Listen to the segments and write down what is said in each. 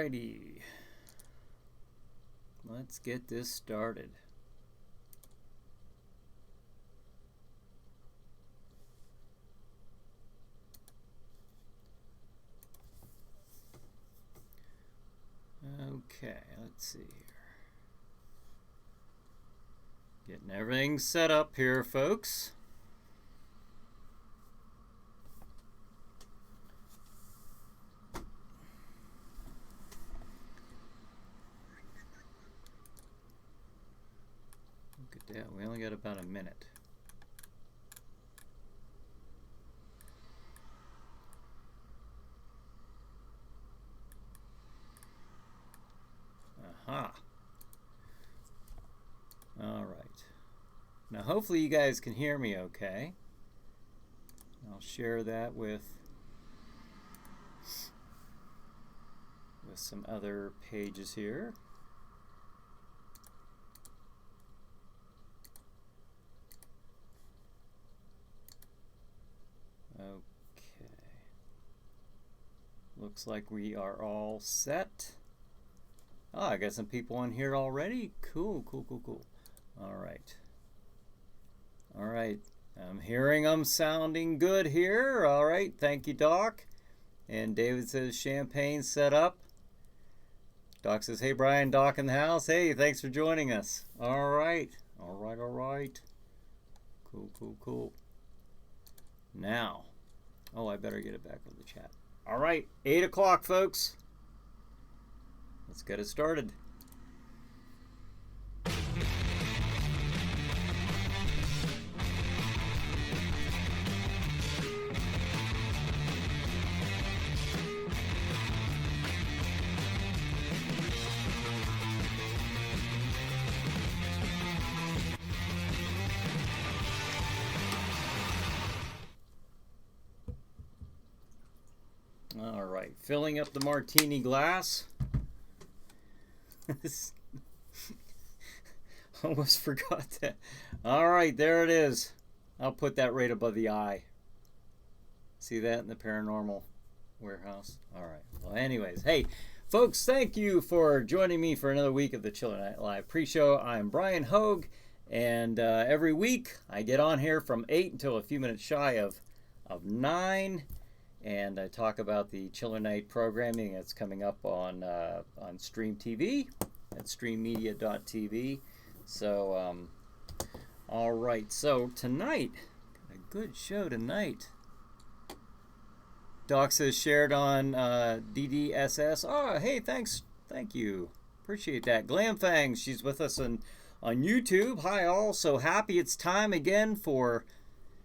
Alrighty. Let's get this started. Okay, let's see here. Getting everything set up here, folks. Look at that, we only got about a minute. Aha. All right. Now hopefully you guys can hear me okay. I'll share that with some other pages here. Okay. Looks like we are all set. Oh, I got some people on here already. Cool, cool, cool, cool. All right. All right. I'm hearing them sounding good here. All right. Thank you, Doc. And David says champagne set up. Doc says, hey, Brian, Doc in the house. Hey, thanks for joining us. All right. All right, all right. Cool, cool, cool. Now. Oh, I better get it back on the chat. All right. 8 o'clock, folks. Let's get it started. All right, filling up the martini glass. Almost forgot that. All right, there it is. I'll put that right above the eye. See that in the paranormal warehouse? All right. Well, anyways, hey, folks, thank you for joining me for another week of the Chiller Night Live pre-show. I'm Bryan Hogue, and every week I get on here from 8 until a few minutes shy of 9. And I talk about the Chiller Night programming that's coming up on Stream TV at streammedia.tv. So, all right. So tonight, got a good show tonight. Doc says shared on DDSS. Oh, hey, thanks. Thank you. Appreciate that. Glamfangs, she's with us on YouTube. Hi, all. So happy it's time again for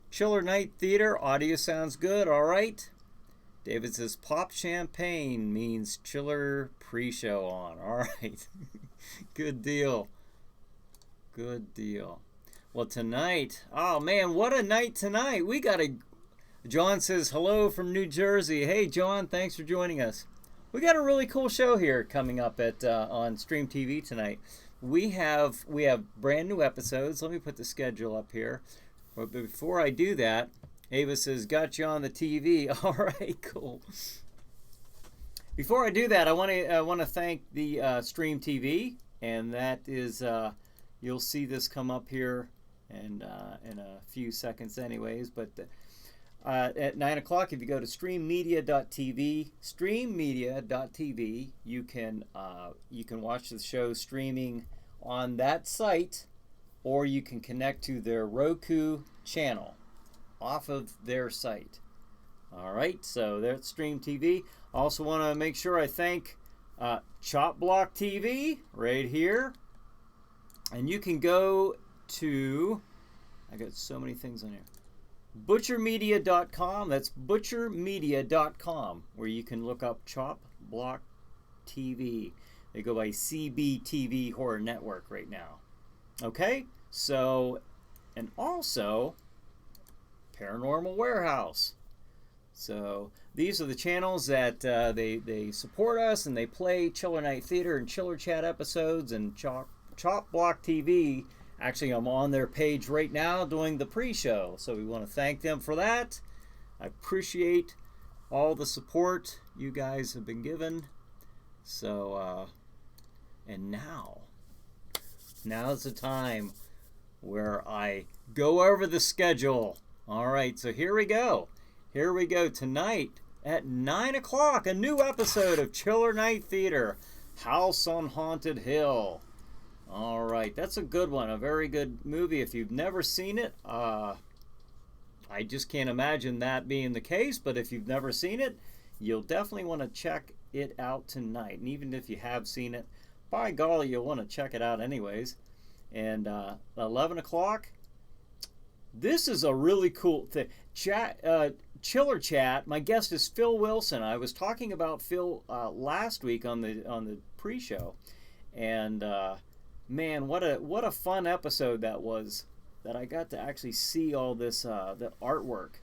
Chiller Night Theater. Audio sounds good. All right. David says pop champagne means chiller pre-show on. All right. Good deal. Good deal. Well, tonight, oh man, what a night tonight. We got a, John says hello from New Jersey. Hey, John, thanks for joining us. We got a really cool show here coming up at on Stream TV tonight. We have brand new episodes. Let me put the schedule up here. But before I do that, Ava says, got you on the TV. All right, cool. Before I do that, I want to thank the Stream TV, and that is you'll see this come up here and in a few seconds, anyways. But at 9 o'clock, if you go to streammedia.tv, you can watch the show streaming on that site, or you can connect to their Roku channel off of their site. All right, so that's Stream TV. Also want to make sure I thank Chop Block TV right here. And you can go to, I got so many things on here, butchermedia.com. That's butchermedia.com, where you can look up Chop Block TV. They go by CBTV Horror Network right now. Okay, so, and also Paranormal Warehouse. So these are the channels that they support us, and they play Chiller Night Theater and Chiller Chat episodes. And Chop Block TV, actually I'm on their page right now doing the pre-show, so we want to thank them for that. I appreciate all the support you guys have been given. So, and now's the time where I go over the schedule. All right, so here we go. Here we go. Tonight at 9 o'clock, a new episode of Chiller Night Theater, House on Haunted Hill. All right, that's a good one, a very good movie. If you've never seen it, I just can't imagine that being the case, but if you've never seen it, you'll definitely want to check it out tonight. And even if you have seen it, by golly, you'll want to check it out anyways. And 11 o'clock, this is a really cool thing. Chiller Chat, my guest is Phil Wilson. I was talking about Phil last week on the pre-show. And man, what a fun episode that was, that I got to actually see all this the artwork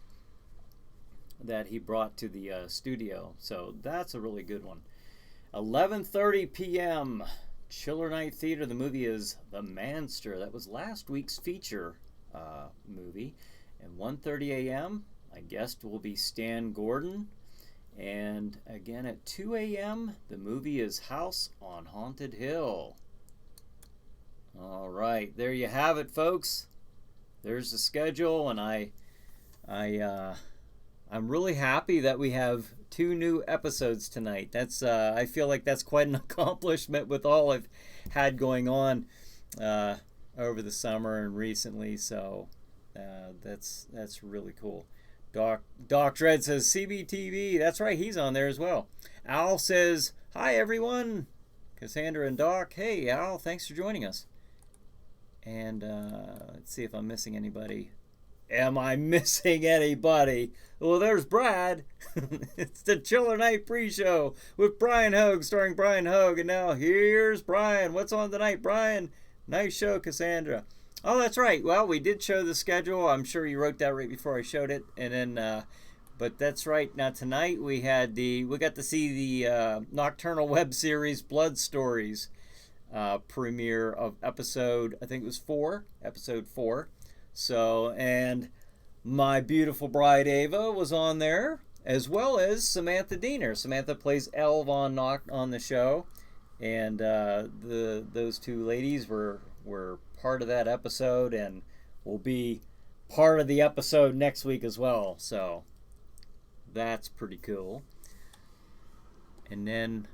that he brought to the studio. So that's a really good one. 11:30 p.m. Chiller Night Theater. The movie is The Manster. That was last week's feature movie. And 1:30 a.m. my guest will be Stan Gordon. And again at 2 a.m. the movie is House on Haunted Hill. All right, there you have it, folks. There's the schedule, and I'm really happy that we have 2 new episodes tonight. That's I feel like that's quite an accomplishment with all I've had going on over the summer and recently. So that's really cool. Doc Dredd says CBTV. That's right, he's on there as well. Al says hi everyone. Cassandra and Doc. Hey Al, thanks for joining us. And let's see if I'm missing anybody. Am I missing anybody? Well, there's Brad. It's the Chiller Night pre-show with Bryan Hogue, starring Bryan Hogue. And now here's Bryan. What's on tonight, Bryan? Nice show, Cassandra. Oh, that's right. Well, we did show the schedule. I'm sure you wrote that right before I showed it. And then, but that's right. Now tonight we got to see the nocturnal web series Blood Stories premiere of episode, I think it was episode 4. So, and my beautiful bride Ava was on there, as well as Samantha Diener. Samantha plays Elv on the show, and those 2 ladies were part of that episode and will be part of the episode next week as well. So that's pretty cool. And then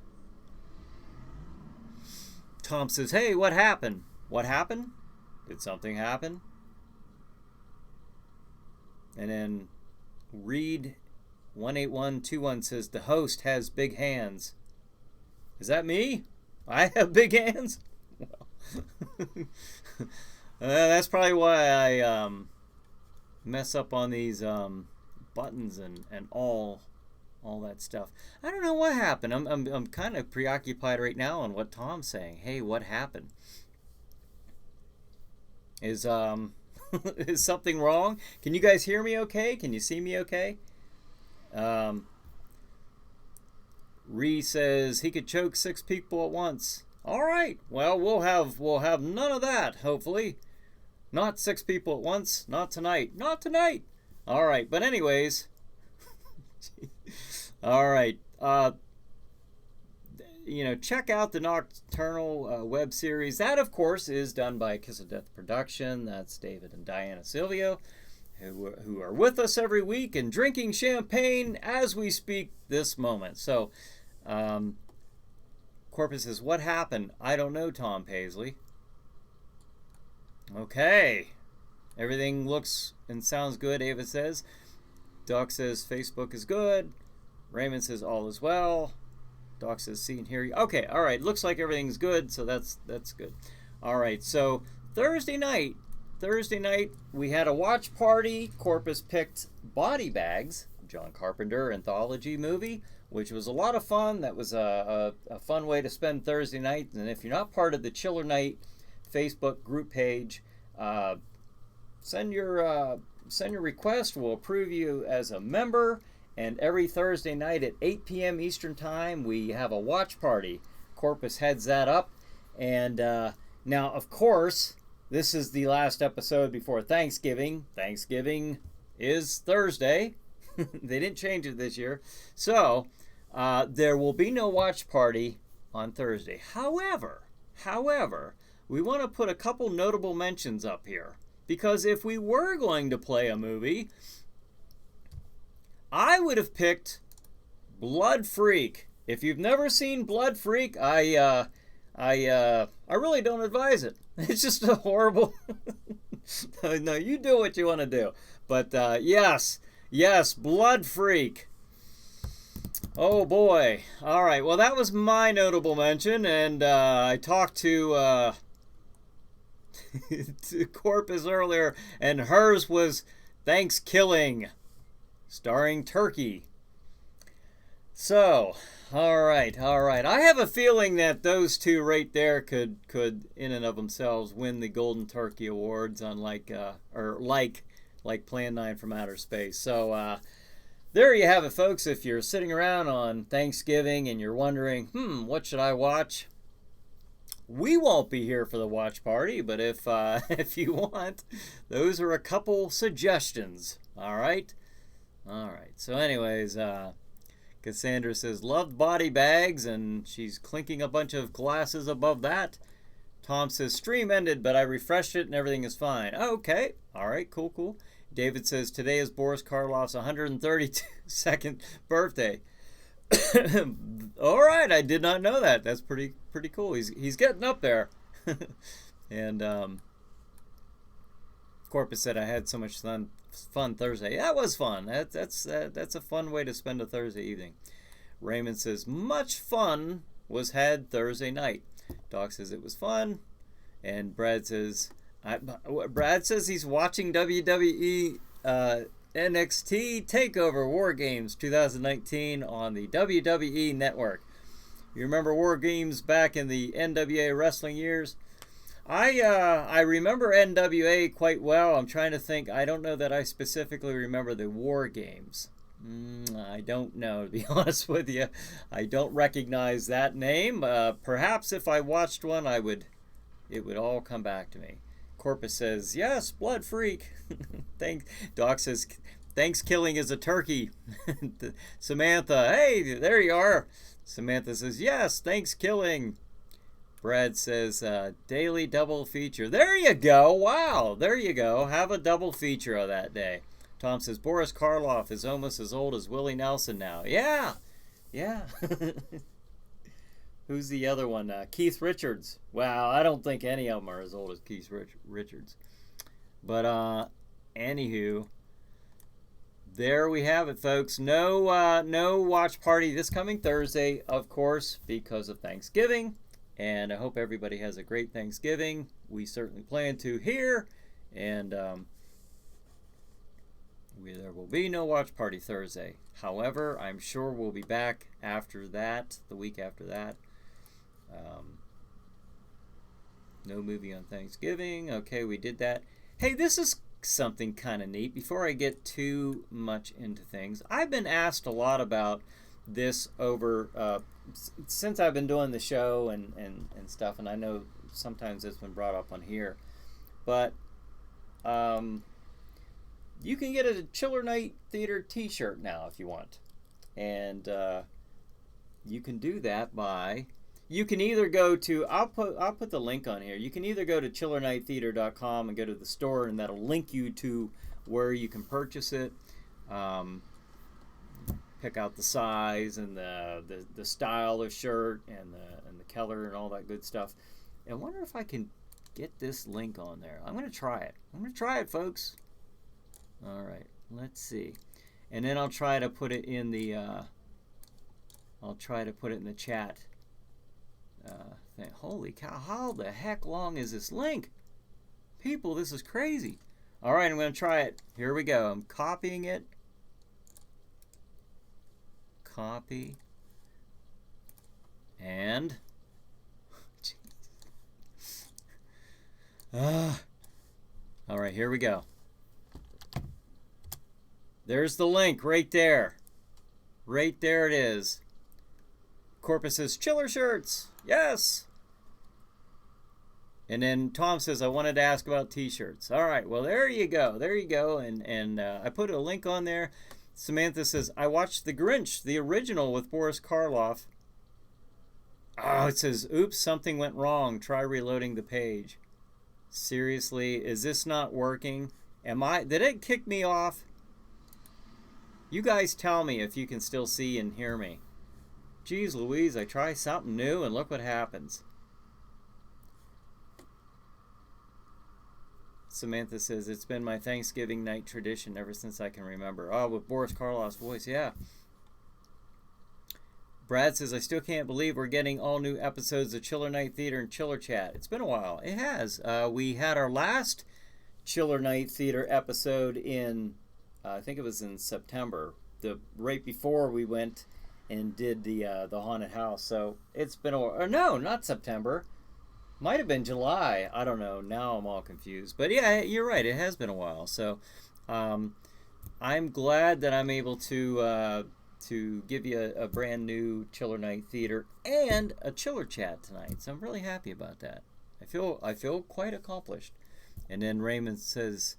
Tom says, "Hey, what happened? What happened? Did something happen?" And then Reed 18121 says the host has big hands. Is that me? I have big hands? That's probably why I mess up on these buttons and all that stuff. I don't know what happened. I'm kind of preoccupied right now on what Tom's saying. Hey, what happened? Is is something wrong? Can you guys hear me okay? Can you see me okay? Ree says he could choke 6 people at once. All right. Well, we'll have none of that, hopefully. Not 6 people at once. Not tonight. Not tonight. All right. But anyways. All right. Check out the Nocturnal web series. That, of course, is done by Kiss of Death Production. That's David and Diana Silvio, who are with us every week and drinking champagne as we speak this moment. So, Corpus says, what happened? I don't know, Tom Paisley. Okay. Everything looks and sounds good, Ava says. Doc says Facebook is good. Raymond says all is well. Doc says see and hear you. Okay, all right. Looks like everything's good, so that's good. All right, so Thursday night we had a watch party. Corpus picked Body Bags, John Carpenter anthology movie, which was a lot of fun. That was a fun way to spend Thursday night. And if you're not part of the Chiller Night Facebook group page, send your request. We'll approve you as a member. And every Thursday night at 8 p.m. Eastern Time, we have a watch party. Corpus heads that up. And now, of course, this is the last episode before Thanksgiving. Thanksgiving is Thursday. They didn't change it this year. So there will be no watch party on Thursday. However, we want to put a couple notable mentions up here. Because if we were going to play a movie, I would have picked Blood Freak. If you've never seen Blood Freak, I really don't advise it. It's just a horrible. No, you do what you want to do. But yes, Blood Freak. Oh boy. All right. Well, that was my notable mention, and I talked to to Corpus earlier, and hers was Thanksgiving, starring turkey. So, all right. I have a feeling that those two right there could in and of themselves win the Golden Turkey Awards, unlike like Plan 9 from Outer Space. So there you have it, folks. If you're sitting around on Thanksgiving and you're wondering, what should I watch? We won't be here for the watch party, but if you want, those are a couple suggestions. All right. So anyways, Cassandra says, loved body bags, and she's clinking a bunch of glasses above that. Tom says, stream ended, but I refreshed it and everything is fine. Okay. All right. Cool. David says, today is Boris Karloff's 132nd birthday. All right. I did not know that. That's pretty cool. He's getting up there. And Corpus said, I had so much fun Thursday. That was fun. That's a fun way to spend a Thursday evening. Raymond says, much fun was had Thursday night. Doc says it was fun. And Brad says he's watching WWE NXT TakeOver War Games 2019 on the WWE Network. You remember War Games back in the NWA wrestling years? I remember NWA quite well. I'm trying to think. I don't know that I specifically remember the War Games. I don't know, to be honest with you. I don't recognize that name. Perhaps if I watched one, it would all come back to me. Corpus says, yes, Blood Freak. Doc says, Thanksgiving is a turkey. Samantha, hey, there you are. Samantha says, yes, Thanksgiving. Brad says, daily double feature. There you go. Wow. There you go. Have a double feature of that day. Tom says, Boris Karloff is almost as old as Willie Nelson now. Yeah. Who's the other one? Keith Richards. Wow, I don't think any of them are as old as Keith Richards. But, anywho, there we have it, folks. No watch party this coming Thursday, of course, because of Thanksgiving. And I hope everybody has a great Thanksgiving. We certainly plan to here. And there will be no watch party Thursday. However, I'm sure we'll be back after that, the week after that. No movie on Thanksgiving. Okay, we did that. Hey, this is something kind of neat. Before I get too much into things, I've been asked a lot about this over since I've been doing the show and stuff, and I know sometimes it's been brought up on here, but you can get a Chiller Night Theater t-shirt now if you want, and you can do that by, you can either go to, I'll put the link on here. You can either go to chillernighttheater.com and go to the store, and that'll link you to where you can purchase it. Pick out the size and the style of shirt and the color and all that good stuff. And I wonder if I can get this link on there. I'm going to try it. Folks. All right, let's see. And then I'll try to put it in the chat thing. Holy cow, how the heck long is this link? People, this is crazy. All right, I'm going to try it. Here we go. I'm copying it. Copy. And all right, here we go. There's the link right there. Right there it is. Corpus says, Chiller shirts. Yes. And then Tom says, I wanted to ask about t-shirts. All right, well, there you go. And I put a link on there. Samantha says, I watched The Grinch, the original with Boris Karloff. Oh, it says, oops, something went wrong. Try reloading the page. Seriously, is this not working? Did it kick me off? You guys tell me if you can still see and hear me. Geez Louise, I try something new and look what happens. Samantha says, it's been my Thanksgiving night tradition ever since I can remember. Oh, with Boris Karloff's voice, yeah. Brad says, I still can't believe we're getting all new episodes of Chiller Night Theater and Chiller Chat. It's been a while. It has. We had our last Chiller Night Theater episode in, I think it was in September, right before we went and did the haunted house. So it's been a while. Or no, not September. Might have been July. I don't know. Now I'm all confused. But yeah, you're right. It has been a while. So I'm glad that I'm able to give you a brand new Chiller Night Theater and a Chiller Chat tonight. So I'm really happy about that. I feel quite accomplished. And then Raymond says,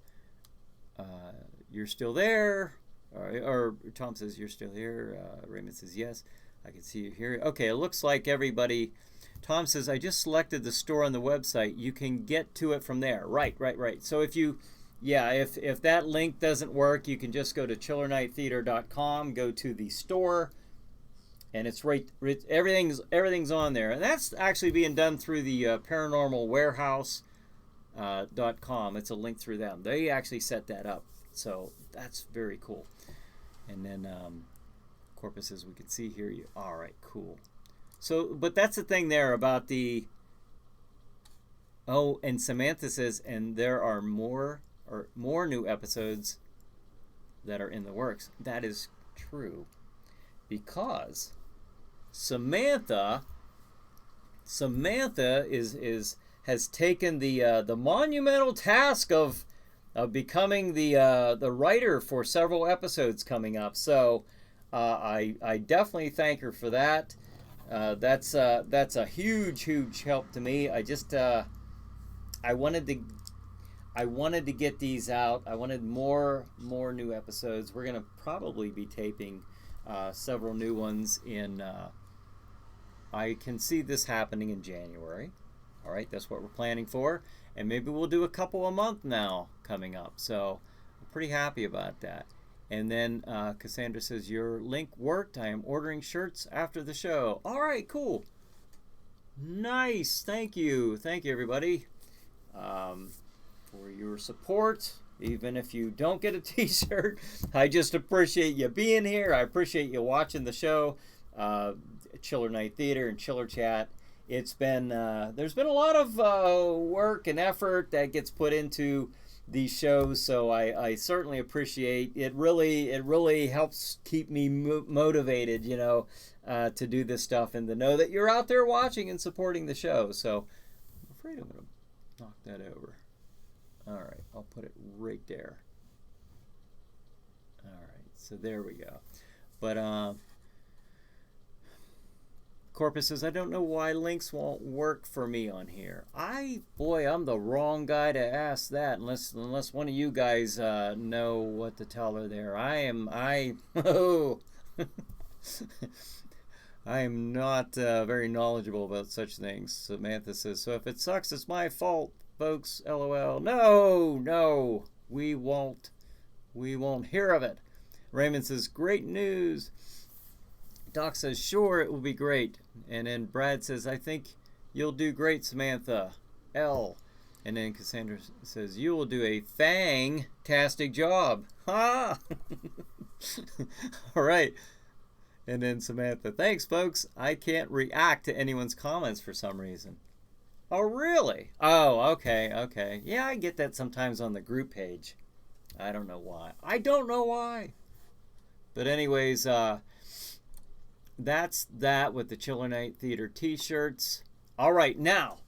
you're still there. Or Tom says, you're still here. Raymond says, yes, I can see you here. Okay, it looks like everybody... Tom says, I just selected the store on the website. You can get to it from there. Right. So if that link doesn't work, you can just go to chillernighttheater.com, go to the store, and it's right. Everything's on there. And that's actually being done through the paranormalwarehouse.com. It's a link through them. They actually set that up. So that's very cool. And then Corpus says, we can see, hear you. All right, cool. So, but that's the thing there about the... Oh, and Samantha says, and there are more new episodes that are in the works. That is true. Because Samantha has taken the monumental task of becoming the writer for several episodes coming up. So I definitely thank her for that. That's a huge help to me. I wanted to get these out. I wanted more new episodes. We're gonna probably be taping several new ones in. I can see this happening in January. All right, that's what we're planning for, and maybe we'll do a couple a month now coming up. So I'm pretty happy about that. And then Cassandra says, your link worked. I am ordering shirts after the show. All right, cool. Nice. Thank you, everybody, for your support. Even if you don't get a t-shirt, I just appreciate you being here. I appreciate you watching the show, Chiller Night Theater and Chiller Chat. It's been, there's been a lot of work and effort that gets put into these shows, so I certainly appreciate it. Really helps keep me motivated, to do this stuff and to know that you're out there watching and supporting the show. So I'm afraid I'm going to knock that over. All right, I'll put it right there. All right, so there we go. But Corpus says, I don't know why links won't work for me on here. I'm the wrong guy to ask that, unless one of you guys know what to tell her there. I am not very knowledgeable about such things. Samantha says, so if it sucks, it's my fault, folks. LOL. No, we won't hear of it. Raymond says, great news. Doc says, sure, it will be great. And then Brad says, I think you'll do great, Samantha. L. And then Cassandra says, you will do a fantastic job. Ha! All right. And then Samantha, thanks, folks. I can't react to anyone's comments for some reason. Oh, really? Oh, okay. Yeah, I get that sometimes on the group page. I don't know why. But anyways, that's that with the Chiller Night Theater t-shirts. All right, now,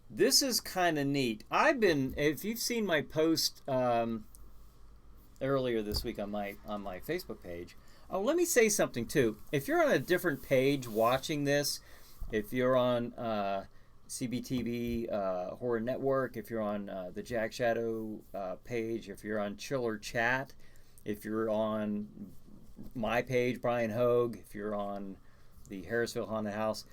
this is kind of neat. If you've seen my post earlier this week on my Facebook page. Oh, let me say something too. If you're on a different page watching this, if you're on CBTV Horror Network, if you're on the Jack Shadow page, if you're on Chiller Chat, if you're on my page, Bryan Hogue, if you're on the Harrisville Haunted House,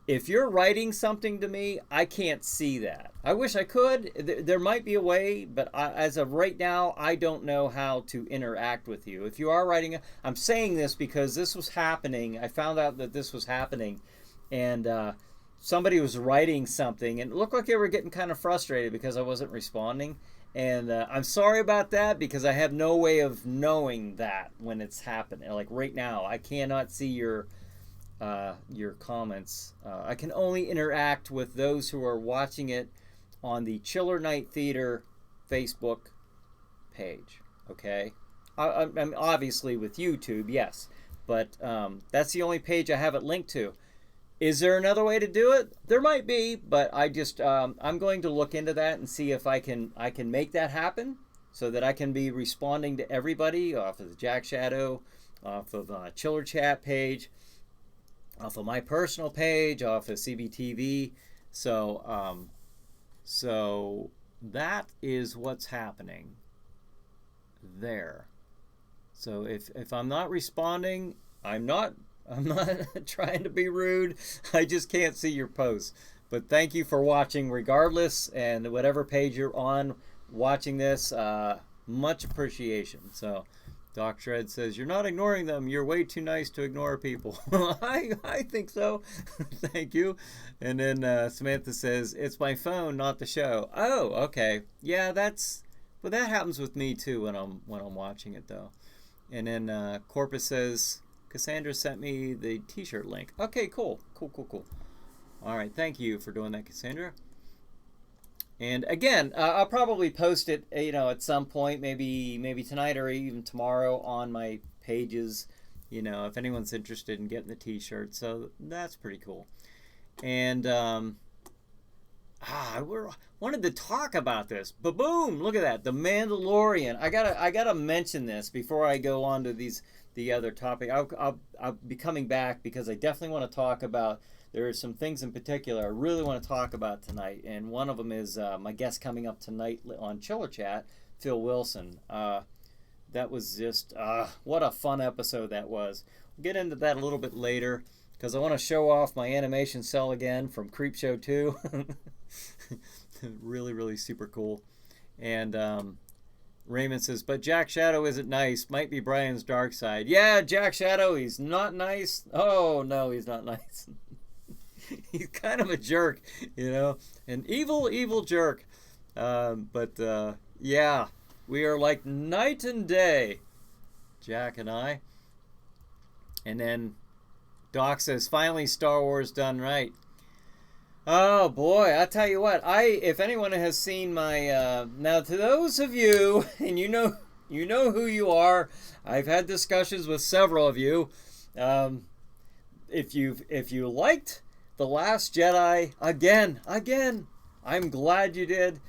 If you're writing something to me, I can't see that. I wish I could. There might be a way, but as of right now, I don't know how to interact with you. If you are writing, I'm saying this because this was happening. I found out that this was happening, and somebody was writing something, and it looked like they were getting kind of frustrated because I wasn't responding. And I'm sorry about that because I have no way of knowing that when it's happening. Like right now, I cannot see your comments. I can only interact with those who are watching it on the Chiller Night Theater Facebook page. Okay, I'm obviously with YouTube, yes, but that's the only page I have it linked to. Is there another way to do it? There might be, but I just I'm going to look into that and see if I can make that happen so that I can be responding to everybody off of the Jack Shadow, off of Chiller Chat page, off of my personal page, off of CBTV. So so that is what's happening there. So if I'm not responding, I'm not trying to be rude. I just can't see your posts. But thank you for watching regardless, and whatever page you're on watching this, much appreciation. So Doc Shred says, you're not ignoring them. You're way too nice to ignore people. I think so. Thank you. And then Samantha says, it's my phone, not the show. Oh, okay. Yeah, well, that happens with me too when I'm watching it though. And then Corpus says, Cassandra sent me the t-shirt link. Okay, cool. All right, thank you for doing that, Cassandra. And again, I'll probably post it, at some point, maybe tonight or even tomorrow on my pages, if anyone's interested in getting the t-shirt. So that's pretty cool. And I wanted to talk about this. Ba-boom! Look at that, The Mandalorian. I gotta mention this before I go on to the other topic. I'll be coming back because I definitely want to talk about. There are some things in particular I really want to talk about tonight, and one of them is my guest coming up tonight on Chiller Chat, Phil Wilson. That was just what a fun episode that was. We'll get into that a little bit later because I want to show off my animation cell again from Creepshow 2. Really super cool. And Raymond says, but Jack Shadow isn't nice. Might be Brian's dark side. Yeah, Jack Shadow, he's not nice. Oh, no, he's not nice. He's kind of a jerk, an evil jerk. But yeah, we are like night and day, Jack and I. And then Doc says, finally Star Wars done right. Oh boy, I tell you what, if anyone has seen my now to those of you, and you know who you are, I've had discussions with several of you. If you liked The Last Jedi, again, I'm glad you did.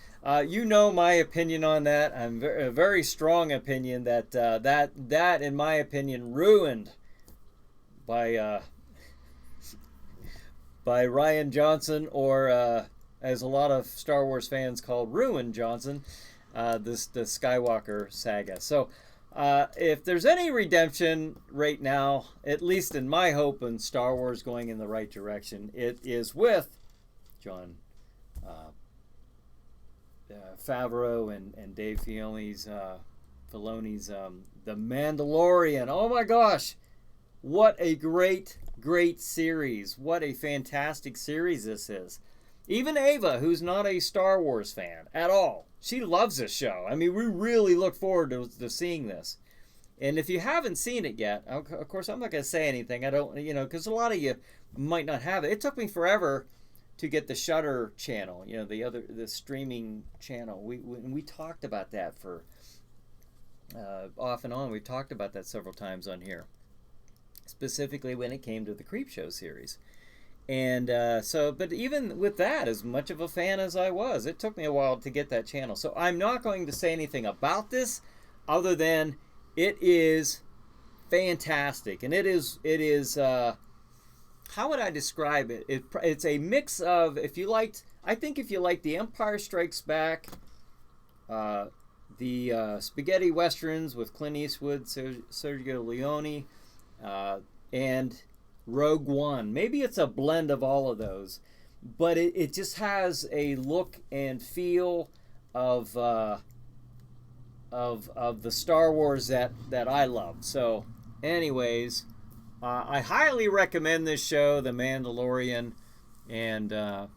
You know my opinion on that. A very strong opinion that that in my opinion ruined by Rian Johnson, or as a lot of Star Wars fans called Ruin Johnson, the Skywalker saga. So if there's any redemption right now, at least in my hope in Star Wars going in the right direction, it is with John Favreau and Dave Filoni's The Mandalorian. Oh my gosh, what a great series. What a fantastic series this is. Even Ava, who's not a Star Wars fan at all, she loves this show. I mean, we really look forward to seeing this. And if you haven't seen it yet, of course, I'm not going to say anything. I don't, because a lot of you might not have it. It took me forever to get the Shudder channel, the streaming channel. We talked about that for off and on. We've talked about that several times on here, specifically when it came to the Creepshow series. And but even with that, as much of a fan as I was, it took me a while to get that channel. So I'm not going to say anything about this other than it is fantastic. And it is how would I describe it? It's a mix of, if you liked The Empire Strikes Back, the spaghetti westerns with Clint Eastwood, Sergio Leone, and Rogue One. Maybe it's a blend of all of those, but it just has a look and feel of the Star Wars that I love. So, anyways, I highly recommend this show, The Mandalorian, and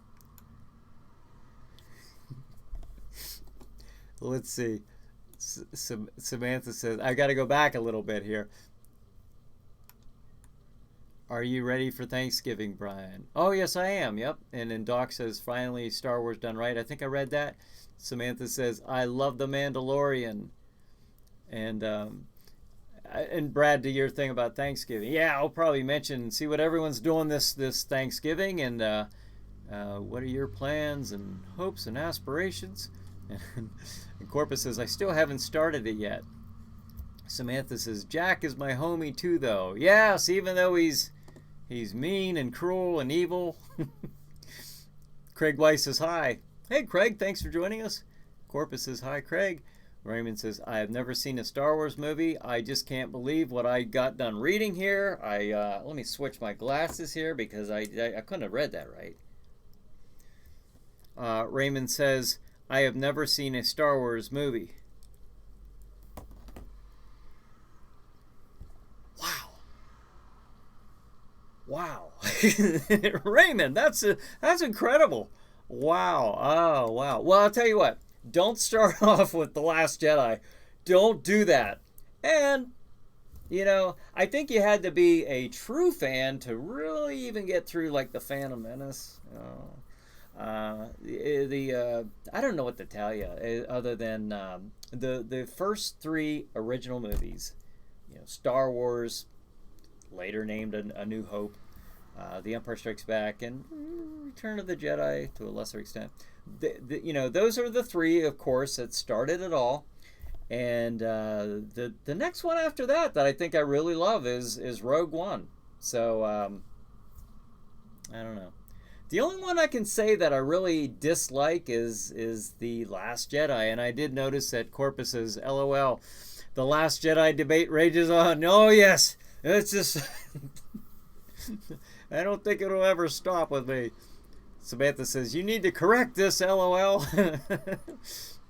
let's see. Samantha says, I got to go back a little bit here. Are you ready for Thanksgiving, Brian? Oh, yes, I am. Yep. And then Doc says, finally, Star Wars done right. I think I read that. Samantha says, I love The Mandalorian. And Brad, to your thing about Thanksgiving. Yeah, I'll probably mention, see what everyone's doing this Thanksgiving, and what are your plans and hopes and aspirations? And Corpus says, I still haven't started it yet. Samantha says, Jack is my homie too, though. Yes, even though he's mean and cruel and evil. Craig Weiss says, hi. Hey, Craig, thanks for joining us. Corpus says, hi, Craig. Raymond says, I have never seen a Star Wars movie. I just can't believe what I got done reading here. Let me switch my glasses here because I couldn't have read that right. Raymond says, I have never seen a Star Wars movie. Wow. Raymond, that's incredible. Wow. Oh, wow. Well, I'll tell you what. Don't start off with The Last Jedi. Don't do that. And, I think you had to be a true fan to really even get through, like, The Phantom Menace. I don't know what to tell you other than the first three original movies. Star Wars, later named A New Hope, The Empire Strikes Back, and Return of the Jedi to a lesser extent. Those are the three, of course, that started it all. And the next one after that I think I really love is Rogue One. So I don't know. The only one I can say that I really dislike is The Last Jedi, and I did notice that Corpus says, LOL, The Last Jedi debate rages on. Oh yes, it's just I don't think it'll ever stop with me. Samantha says, you need to correct this, LOL.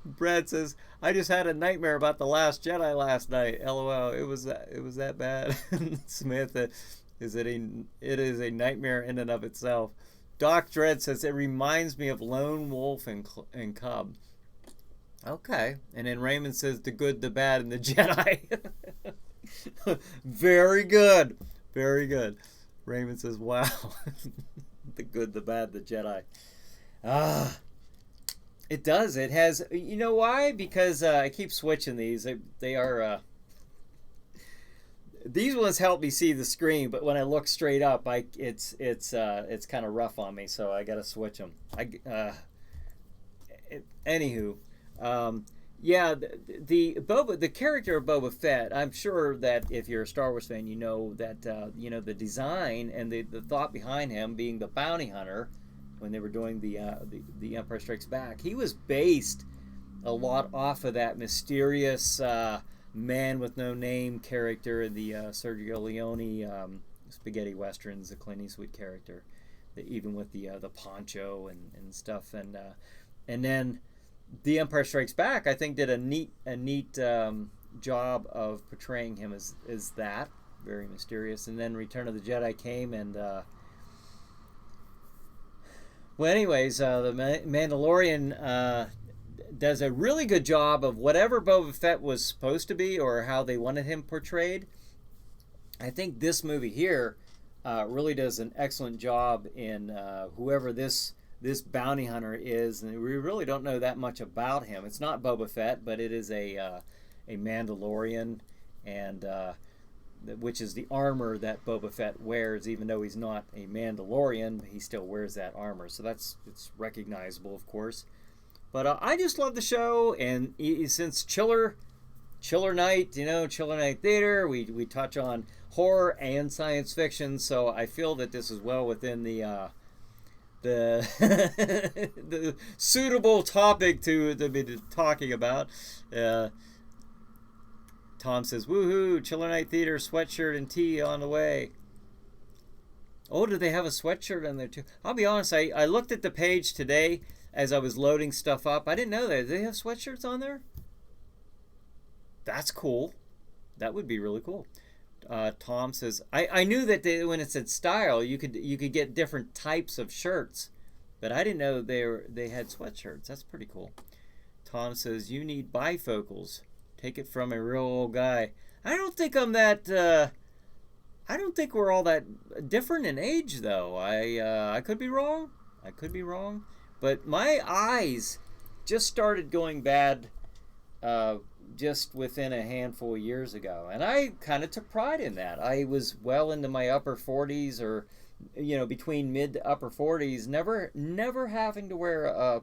Brad says, I just had a nightmare about The Last Jedi last night. LOL, it was that bad. Samantha, it is a nightmare in and of itself. Doc Dredd says, it reminds me of Lone Wolf and Cub. Okay. And then Raymond says, the good, the bad, and the Jedi. Very good. Very good. Raymond says, wow. The good, the bad, the Jedi. It does. It has. You know why? Because I keep switching these. They are. These ones help me see the screen, but when I look straight up, it's kind of rough on me, so I got to switch them. Anywho, yeah, the character of Boba Fett. I'm sure that if you're a Star Wars fan, you know that the design and the thought behind him being the bounty hunter when they were doing the Empire Strikes Back. He was based a lot off of that mysterious man with no name character in the Sergio Leone spaghetti westerns, the Clint Eastwood character, even with the poncho and stuff, and then The Empire Strikes Back, I think, did a neat job of portraying him as that, very mysterious. And then Return of the Jedi came, and well, anyways, the Mandalorian does a really good job of whatever Boba Fett was supposed to be or how they wanted him portrayed. I think this movie here really does an excellent job in whoever this bounty hunter is, and we really don't know that much about him. It's not Boba Fett, but it is a Mandalorian, and which is the armor that Boba Fett wears. Even though he's not a Mandalorian, he still wears that armor, so it's recognizable, of course. But I just love the show, and since Chiller Night, Chiller Night Theater, we touch on horror and science fiction, so I feel that this is well within the the suitable topic to be talking about. Tom says, woohoo, Chiller Night Theater, sweatshirt and tee on the way. Oh, do they have a sweatshirt on there too? I'll be honest, I looked at the page today as I was loading stuff up. I didn't know that. Do they have sweatshirts on there? That's cool. That would be really cool. Tom says, I knew that when it said style, you could get different types of shirts, but I didn't know they had sweatshirts. That's pretty cool. Tom says, you need bifocals. Take it from a real old guy. I don't think I'm that. I don't think we're all that different in age, though. I could be wrong. I could be wrong. But my eyes just started going bad just within a handful of years ago. And I kind of took pride in that. I was well into my upper 40s, or, between mid to upper 40s, never having to wear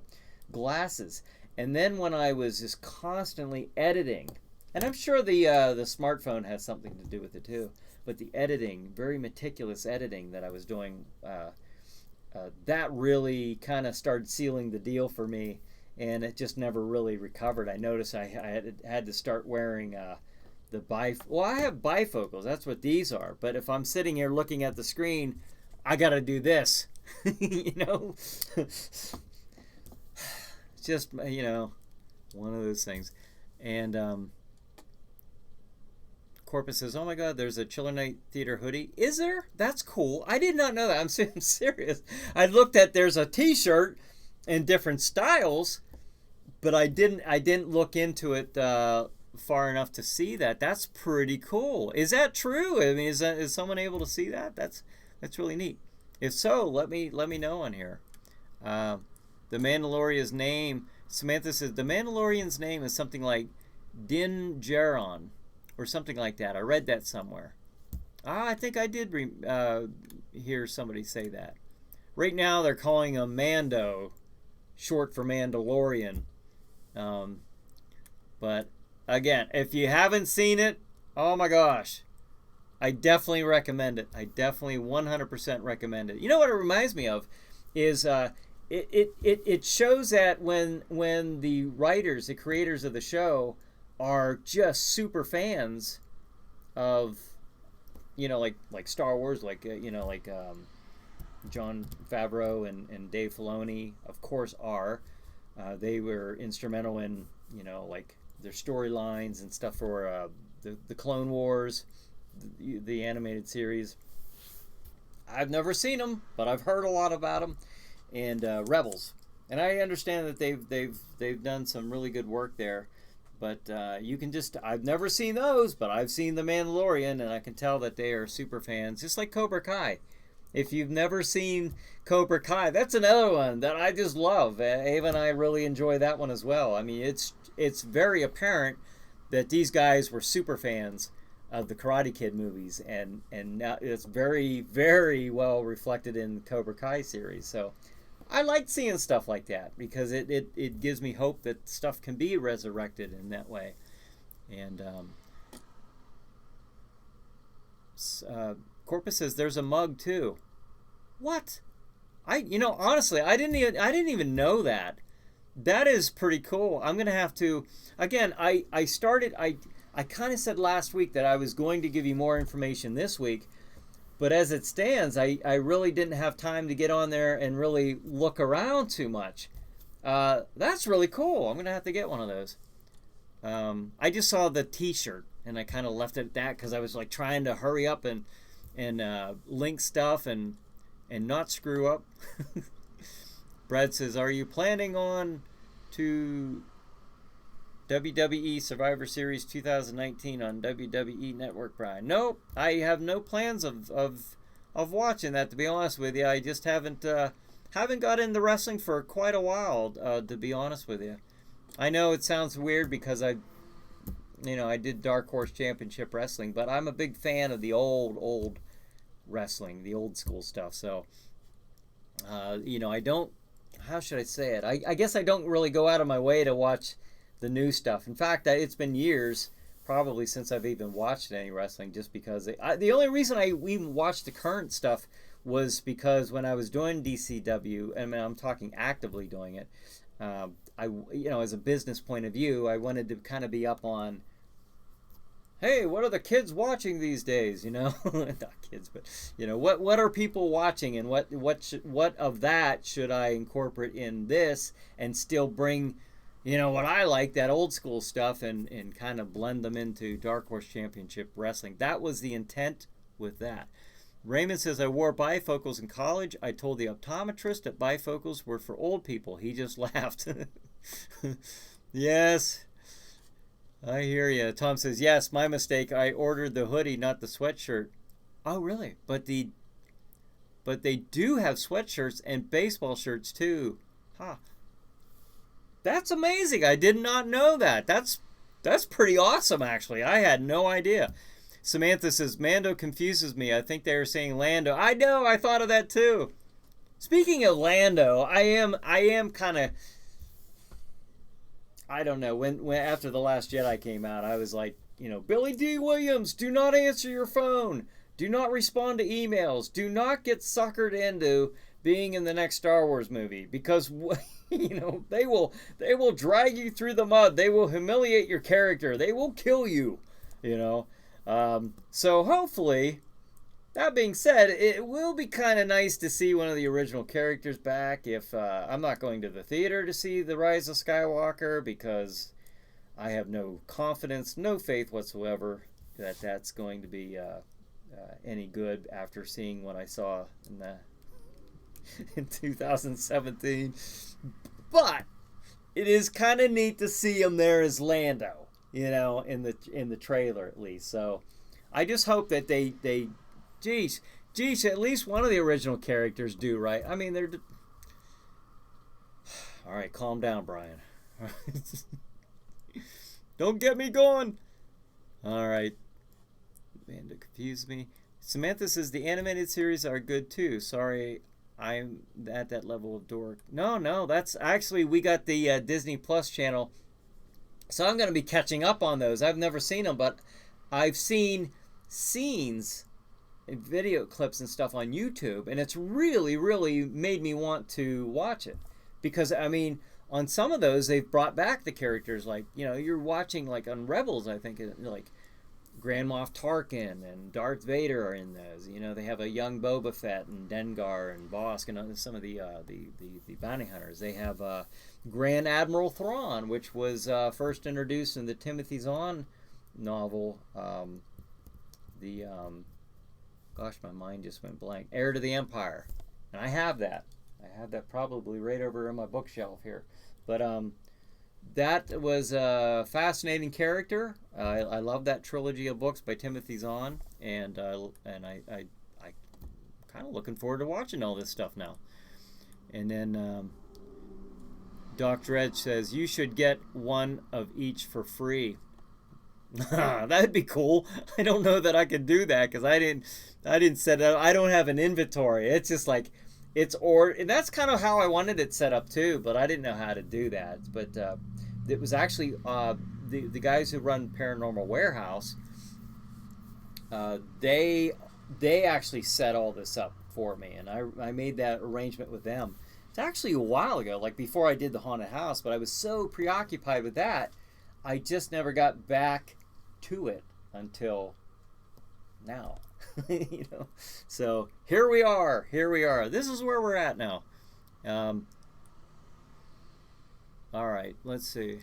glasses. And then when I was just constantly editing, and I'm sure the smartphone has something to do with it too, but the editing, very meticulous editing that I was doing, that really kind of started sealing the deal for me, and it just never really recovered. I noticed I had to start wearing I have bifocals. That's what these are. But if I'm sitting here looking at the screen, I got to do this. It's just, one of those things. And Corpus says, oh my God, there's a Chiller Night Theater hoodie. Is there? That's cool. I did not know that. I'm serious. I looked at, there's a t-shirt in different styles, but I didn't look into it far enough to see that. That's pretty cool. Is that true? I mean, is someone able to see that? That's really neat. If so, let me know on here. The Mandalorian's name, Samantha says, the Mandalorian's name is something like Din Djarin, or something like that. I read that somewhere. I think I did hear somebody say that. Right now they're calling him Mando, short for Mandalorian. But again, if you haven't seen it, oh my gosh, I definitely recommend it. I definitely 100% recommend it. You know what it reminds me of is it shows that when the writers, the creators of the show, are just super fans of, like Star Wars, like Jon Favreau and Dave Filoni, of course, are. They were instrumental in, like their storylines and stuff for the Clone Wars, the animated series. I've never seen them, but I've heard a lot about them, and Rebels. And I understand that they've done some really good work there. But I've never seen those, but I've seen The Mandalorian, and I can tell that they are super fans, just like Cobra Kai. If you've never seen Cobra Kai, that's another one that I just love. Ava and I really enjoy that one as well. I mean, it's very apparent that these guys were super fans of the Karate Kid movies, and now it's very, very well reflected in the Cobra Kai series. So I like seeing stuff like that because it gives me hope that stuff can be resurrected in that way. And Corpus says there's a mug too. What? Honestly, I didn't even know that. That is pretty cool. I'm gonna have to, again, I kind of said last week that I was going to give you more information this week. But as it stands, I really didn't have time to get on there and really look around too much. That's really cool. I'm going to have to get one of those. I just saw the t-shirt, and I kind of left it at that because I was like trying to hurry up and link stuff and not screw up. Brad says, are you planning on to WWE Survivor Series 2019 on WWE Network, Brian? Nope, I have no plans of watching that, to be honest with you. I just haven't got into wrestling for quite a while, to be honest with you. I know it sounds weird because I did Dark Horse Championship Wrestling, but I'm a big fan of the old wrestling, the old school stuff. So, I don't, how should I say it? I guess I don't really go out of my way to watch the new stuff. In fact, it's been years probably since I've even watched any wrestling, just because the only reason I even watched the current stuff was because when I was doing DCW, and I'm talking actively doing it, as a business point of view, I wanted to kind of be up on hey, what are the kids watching these days? Not kids, but what are people watching, and what of that should I incorporate in this and still bring, what I like, that old school stuff, and kind of blend them into Dark Horse Championship Wrestling. That was the intent with that. Raymond says, I wore bifocals in college. I told the optometrist that bifocals were for old people. He just laughed. Yes, I hear you. Tom says, yes, my mistake. I ordered the hoodie, not the sweatshirt. Oh, really? But they do have sweatshirts and baseball shirts too. Huh. That's amazing. I did not know that. That's pretty awesome, actually. I had no idea. Samantha says, Mando confuses me. I think they were saying Lando. I know. I thought of that too. Speaking of Lando, I am kind of, I don't know, when after The Last Jedi came out, I was like, Billy D. Williams, do not answer your phone. Do not respond to emails. Do not get suckered into being in the next Star Wars movie, because they will drag you through the mud. They will humiliate your character. They will kill you. So hopefully, that being said, it will be kind of nice to see one of the original characters back. If I'm not going to the theater to see The Rise of Skywalker, because I have no confidence, no faith whatsoever that that's going to be any good after seeing what I saw in 2017. But it is kind of neat to see him there as Lando, in the trailer at least. So I just hope that they geez, at least one of the original characters do right. I mean, they're all right. Calm down, Brian. Don't get me going. All right. Man, to confuse me. Samantha says the animated series are good too. Sorry, I'm at that level of dork. No, that's actually, we got the Disney Plus channel, so I'm going to be catching up on those. I've never seen them, but I've seen scenes and video clips and stuff on YouTube, and it's really, really made me want to watch it, because I mean, on some of those they've brought back the characters, like you're watching, like on Rebels, I think, like Grand Moff Tarkin and Darth Vader are in those. They have a young Boba Fett and Dengar and Bosk and some of the bounty hunters. They have Grand Admiral Thrawn, which was first introduced in the Timothy Zahn novel. Gosh, my mind just went blank. Heir to the Empire, and I have that. I have that probably right over in my bookshelf here. But that was a fascinating character. I love that trilogy of books by Timothy Zahn, and I kind of looking forward to watching all this stuff now. And then Dr. Edge says you should get one of each for free. That'd be cool. I don't know that I could do that, because I didn't set it up. I don't have an inventory. It's just like and that's kind of how I wanted it set up too, but I didn't know how to do that. But it was actually the guys who run Paranormal Warehouse. They actually set all this up for me, and I made that arrangement with them. It's actually a while ago, like before I did the haunted house, but I was so preoccupied with that, I just never got back to it until now. So here we are. This is where we're at now. All right, let's see.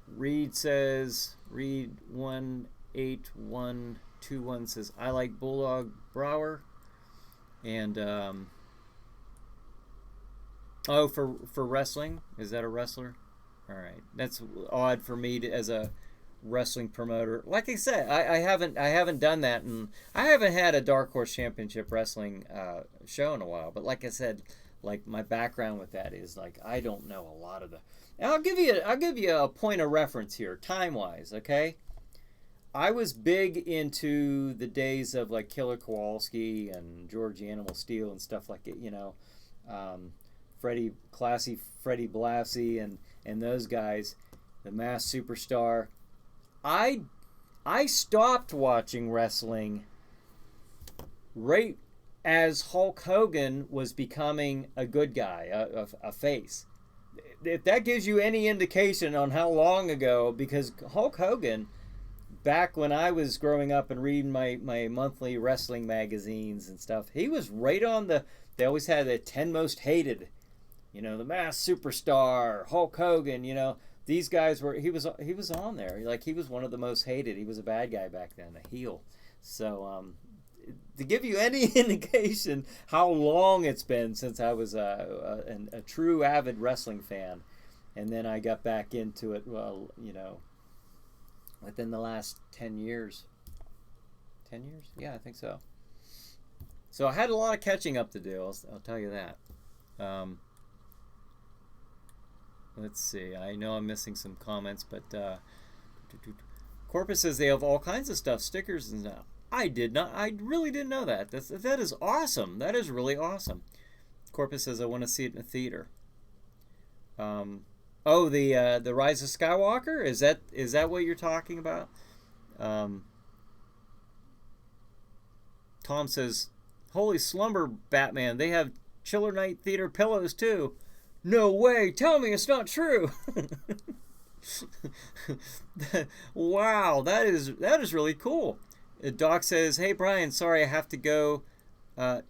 Reed 18121 says I like Bulldog Brower, and for wrestling, is that a wrestler? All right, that's odd for me as a wrestling promoter. Like I said, I haven't done that, and I haven't had a Dark Horse Championship Wrestling show in a while. But like I said, like my background with that is like I don't know a lot of the. And I'll give you a point of reference here, time wise. Okay, I was big into the days of like Killer Kowalski and George Animal Steel and stuff like it. Freddie Blassie and those guys, the Masked Superstar. I stopped watching wrestling right as Hulk Hogan was becoming a good guy, a face. if that gives you any indication on how long ago, because Hulk Hogan, back when I was growing up and reading my monthly wrestling magazines and stuff, he was right on the. They always had the 10 most hated. The Masked Superstar, Hulk Hogan. These guys were. He was on there. Like, he was one of the most hated. He was a bad guy back then, a heel. So to give you any indication how long it's been since I was a true avid wrestling fan, and then I got back into it. Well, within the last 10 years. 10 years? Yeah, I think so. So I had a lot of catching up to do, I'll tell you that. Let's see. I know I'm missing some comments, but Corpus says they have all kinds of stuff, stickers and stuff. I really didn't know that. That is awesome. That is really awesome. Corpus says I want to see it in a theater. Oh, the Rise of Skywalker? Is that what you're talking about? Tom says, holy slumber, Batman. They have Chiller Night Theater pillows too. No way. Tell me it's not true. Wow, that is really cool. Doc says, hey Brian, sorry I have to go.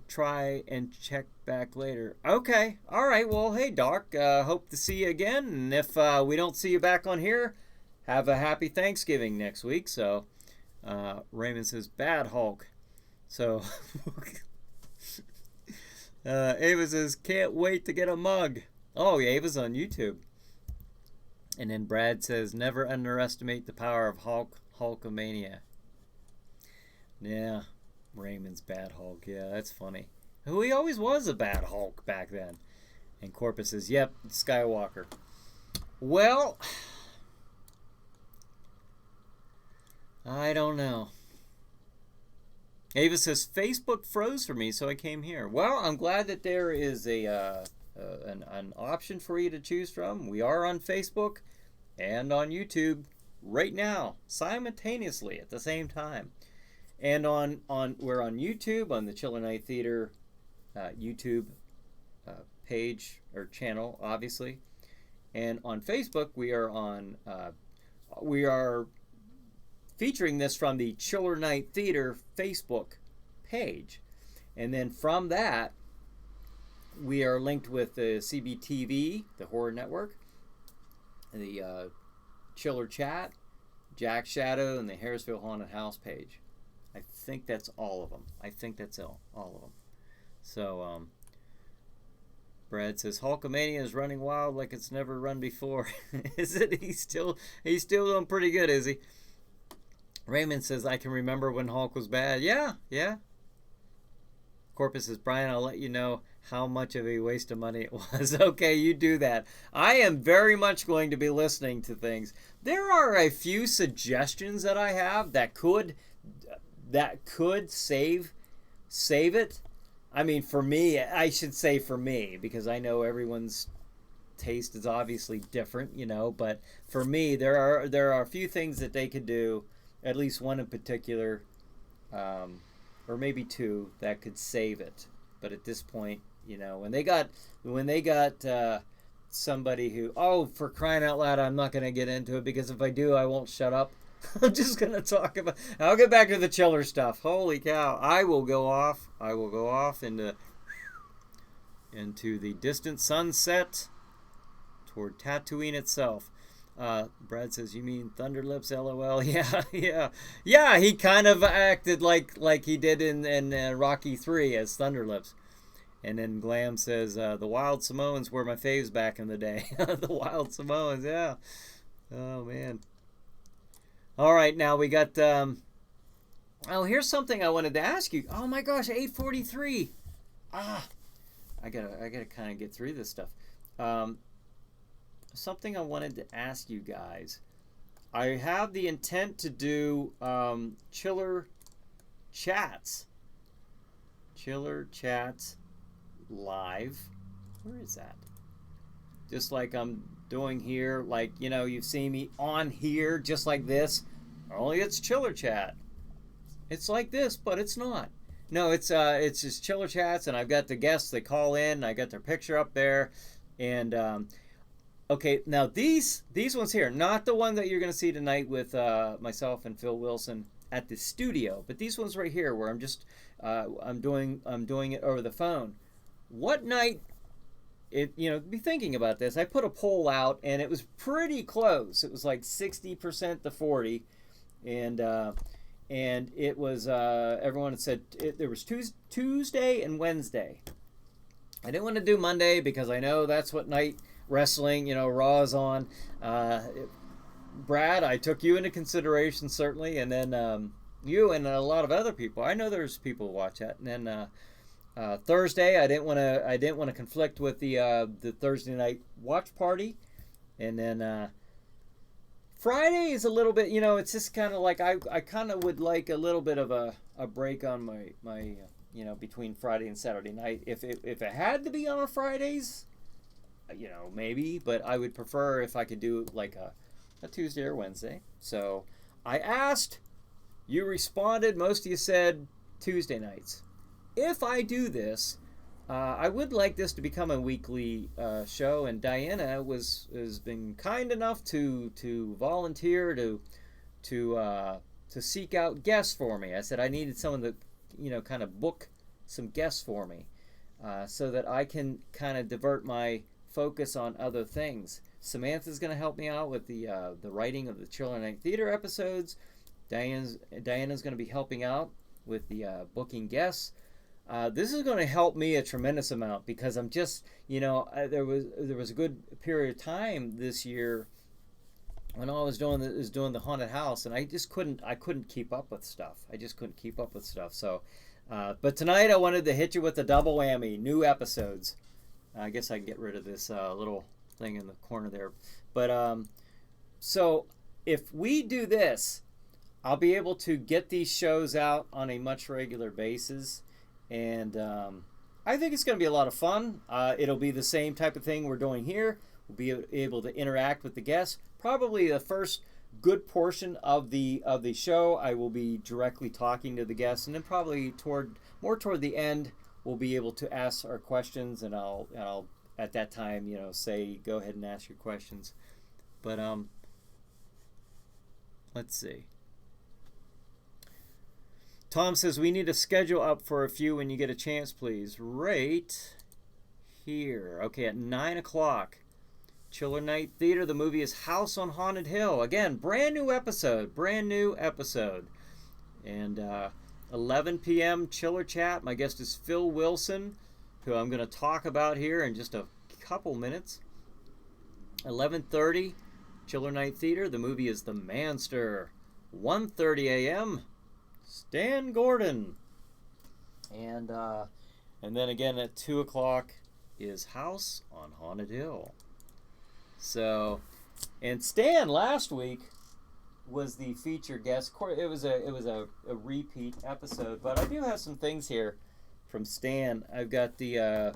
Try and check back later. Okay, all right. Well, hey Doc, hope to see you again. And if we don't see you back on here, have a happy Thanksgiving next week. So Raymond says, bad Hulk. So Ava says, can't wait to get a mug. Oh, yeah, Ava's on YouTube. And then Brad says, never underestimate the power of Hulkamania. Yeah, Raymond's bad Hulk. Yeah, that's funny. Who he always was a bad Hulk back then. And Corpus says, yep, Skywalker. Well, I don't know. Ava says, Facebook froze for me, so I came here. Well, I'm glad that there is an option for you to choose from. We are on Facebook and on YouTube right now, simultaneously at the same time. And we're on YouTube, on the Chiller Night Theater YouTube page or channel, obviously. And on Facebook, we are featuring this from the Chiller Night Theater Facebook page. And then from that, we are linked with the CBTV, the Horror Network, the Chiller Chat, Jack Shadow, and the Harrisville Haunted House page. I think that's all of them. All of them. So, Brad says, Hulkamania is running wild like it's never run before. Is it? He's still doing pretty good, is he? Raymond says, I can remember when Hulk was bad. Yeah. Corpus says, Brian, I'll let you know how much of a waste of money it was. Okay, you do that. I am very much going to be listening to things. There are a few suggestions that I have that could save it. I mean, for me, I should say for me, because I know everyone's taste is obviously different, but for me, there are a few things that they could do, at least one in particular, or maybe two, that could save it. But at this point, when they got somebody who, for crying out loud, I'm not going to get into it, because if I do, I won't shut up. I'm just going to talk about, I'll get back to the chiller stuff. Holy cow. I will go off into the distant sunset toward Tatooine itself. Brad says, you mean Thunderlips, LOL? Yeah, he kind of acted like he did in Rocky 3 as Thunderlips. And then Glam says, the Wild Samoans were my faves back in the day. The Wild Samoans, yeah. Oh, man. All right, now we got, here's something I wanted to ask you. Oh my gosh, 8:43. I gotta kind of get through this stuff. Something I wanted to ask you guys. I have the intent to do Chiller Chats live. Where is that? Just like I'm doing here, like, you've seen me on here just like this, only it's Chiller Chat. It's like this, but it's not. No, it's just Chiller Chats, and I've got the guests that call in, I got their picture up there, and Okay, now these ones here, not the one that you're going to see tonight with myself and Phil Wilson at the studio, but these ones right here where I'm doing it over the phone. What night? Be thinking about this. I put a poll out and it was pretty close. It was like 60% to 40, and it was everyone had said there was Tuesday and Wednesday. I didn't want to do Monday because I know that's what night wrestling, Raw is on. Brad, I took you into consideration certainly, and then you and a lot of other people. I know there's people who watch that, and then Thursday, I didn't want to conflict with the Thursday night watch party, and then Friday is a little bit, it's just kind of like I kind of would like a little bit of a break on my between Friday and Saturday night. If it had to be on a Fridays, maybe, but I would prefer if I could do like a Tuesday or Wednesday. So I asked, you responded, most of you said Tuesday nights. If I do this, I would like this to become a weekly show, and Diana has been kind enough to volunteer to seek out guests for me. I said I needed someone to kind of book some guests for me, so that I can kind of divert my focus on other things. Samantha's going to help me out with the writing of the Chiller Night Theater episodes. Diana's going to be helping out with the booking guests. This is going to help me a tremendous amount because I'm just, there was a good period of time this year when I was doing the haunted house, and I couldn't keep up with stuff. I just couldn't keep up with stuff. So, but tonight I wanted to hit you with a double whammy, new episodes. I guess I can get rid of this little thing in the corner there. But so if we do this, I'll be able to get these shows out on a much regular basis. And I think it's going to be a lot of fun. It'll be the same type of thing we're doing here. We'll be able to interact with the guests. Probably the first good portion of the show, I will be directly talking to the guests, and then probably toward the end, we'll be able to ask our questions, and I'll at that time, say go ahead and ask your questions. But let's see. Tom says we need a schedule up for a few when you get a chance, please. Right here. Okay, at 9 o'clock. Chiller Night Theater. The movie is House on Haunted Hill. Again, brand new episode. And 11 p.m. Chiller Chat. My guest is Phil Wilson, who I'm going to talk about here in just a couple minutes. 11:30 Chiller Night Theater. The movie is The Manster. 1:30 a.m. Stan Gordon. And then again at 2 o'clock is House on Haunted Hill. So, and Stan last week was the featured guest. It was a repeat episode, but I do have some things here from Stan. I've got a